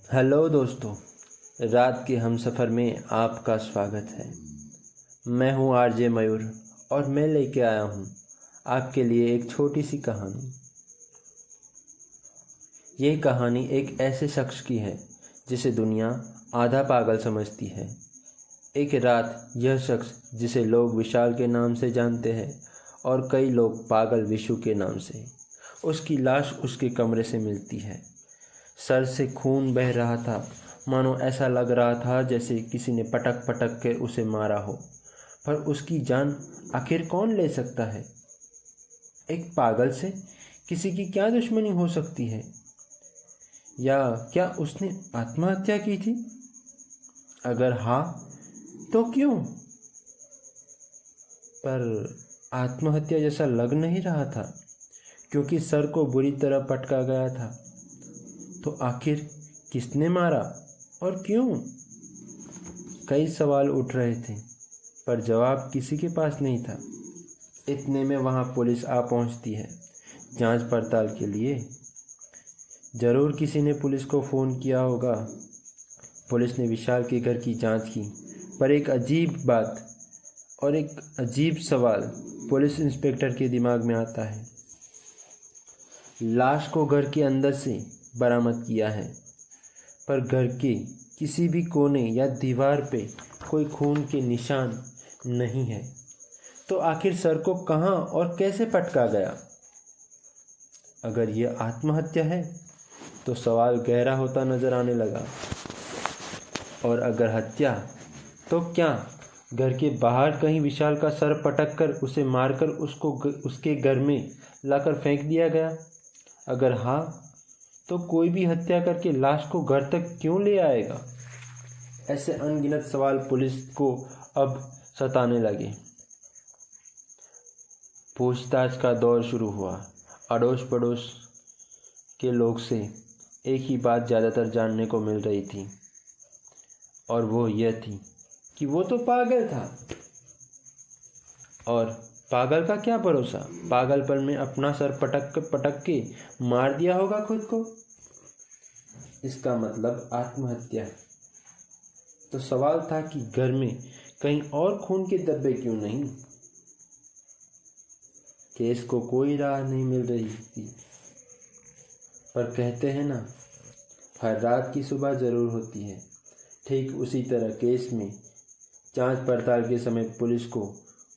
Hello दोस्तों, रात के हमसफ़र में आपका स्वागत है। मैं हूं आरजे मयूर और मैं लेके आया हूं आपके लिए एक छोटी सी कहानी। यह कहानी एक ऐसे शख्स की है जिसे दुनिया आधा पागल समझती है। एक रात यह शख्स, जिसे लोग विशाल के नाम से जानते हैं और कई लोग पागल विशु के नाम से, उसकी लाश उसके कमरे से मिलती है। सर से खून बह रहा था, मानो ऐसा लग रहा था जैसे किसी ने पटक पटक के उसे मारा हो। पर उसकी जान आखिर कौन ले सकता है? एक पागल से किसी की क्या दुश्मनी हो सकती है? या क्या उसने आत्महत्या की थी? अगर हाँ, तो क्यों? पर आत्महत्या जैसा लग नहीं रहा था, क्योंकि सर को बुरी तरह पटका गया था। तो आखिर किसने मारा और क्यों? कई सवाल उठ रहे थे, पर जवाब किसी के पास नहीं था। इतने में वहाँ पुलिस आ पहुँचती है जांच पड़ताल के लिए। ज़रूर किसी ने पुलिस को फ़ोन किया होगा। पुलिस ने विशाल के घर की जांच की, पर एक अजीब बात और एक अजीब सवाल पुलिस इंस्पेक्टर के दिमाग में आता है। लाश को घर के अंदर से बरामद किया है, पर घर के किसी भी कोने या दीवार पे कोई खून के निशान नहीं है। तो आखिर सर को कहाँ और कैसे पटका गया? अगर यह आत्महत्या है तो सवाल गहरा होता नजर आने लगा। और अगर हत्या, तो क्या घर के बाहर कहीं विशाल का सर पटक कर उसे मारकर उसको उसके घर में लाकर फेंक दिया गया? अगर हाँ, तो कोई भी हत्या करके लाश को घर तक क्यों ले आएगा? ऐसे अनगिनत सवाल पुलिस को अब सताने लगे। पूछताछ का दौर शुरू हुआ। अड़ोस पड़ोस के लोग से एक ही बात ज़्यादातर जानने को मिल रही थी, और वो यह थी कि वो तो पागल था। और पागल का क्या भरोसा? पागलपन में अपना सर पटक के मार दिया होगा खुद को। इसका मतलब आत्महत्या है। तो सवाल था कि घर में कहीं और खून के धब्बे क्यों नहीं? केस को कोई राह नहीं मिल रही थी। पर कहते हैं ना, हर रात की सुबह जरूर होती है। ठीक उसी तरह केस में जांच पड़ताल के समय पुलिस को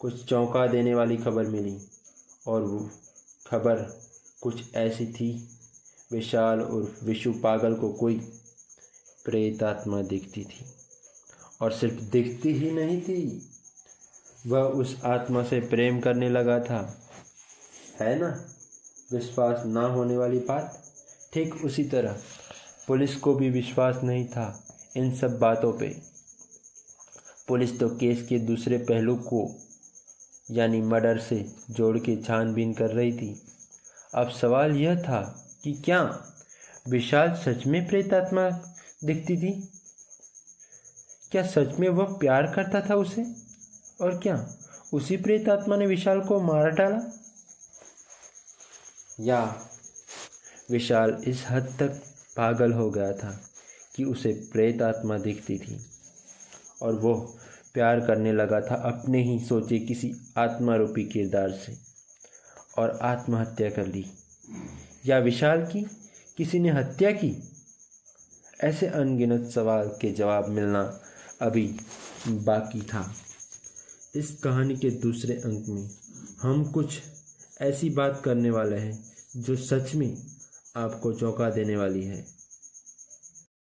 कुछ चौंका देने वाली खबर मिली, और वो खबर कुछ ऐसी थी। विशाल और विशु पागल को कोई प्रेत आत्मा दिखती थी, और सिर्फ दिखती ही नहीं थी, वह उस आत्मा से प्रेम करने लगा था। है ना, विश्वास ना होने वाली बात। ठीक उसी तरह पुलिस को भी विश्वास नहीं था इन सब बातों पे। पुलिस तो केस के दूसरे पहलू को, यानी मर्डर से जोड़ के छानबीन कर रही थी। अब सवाल यह था कि क्या विशाल सच में प्रेतात्मा दिखती थी? क्या सच में वह प्यार करता था उसे? और क्या उसी प्रेतात्मा ने विशाल को मार डाला? या विशाल इस हद तक पागल हो गया था कि उसे प्रेतात्मा दिखती थी और वो प्यार करने लगा था अपने ही सोचे किसी आत्मा रूपी किरदार से, और आत्महत्या कर ली? या विशाल की किसी ने हत्या की? ऐसे अनगिनत सवाल के जवाब मिलना अभी बाकी था। इस कहानी के दूसरे अंक में हम कुछ ऐसी बात करने वाले हैं जो सच में आपको चौंका देने वाली है।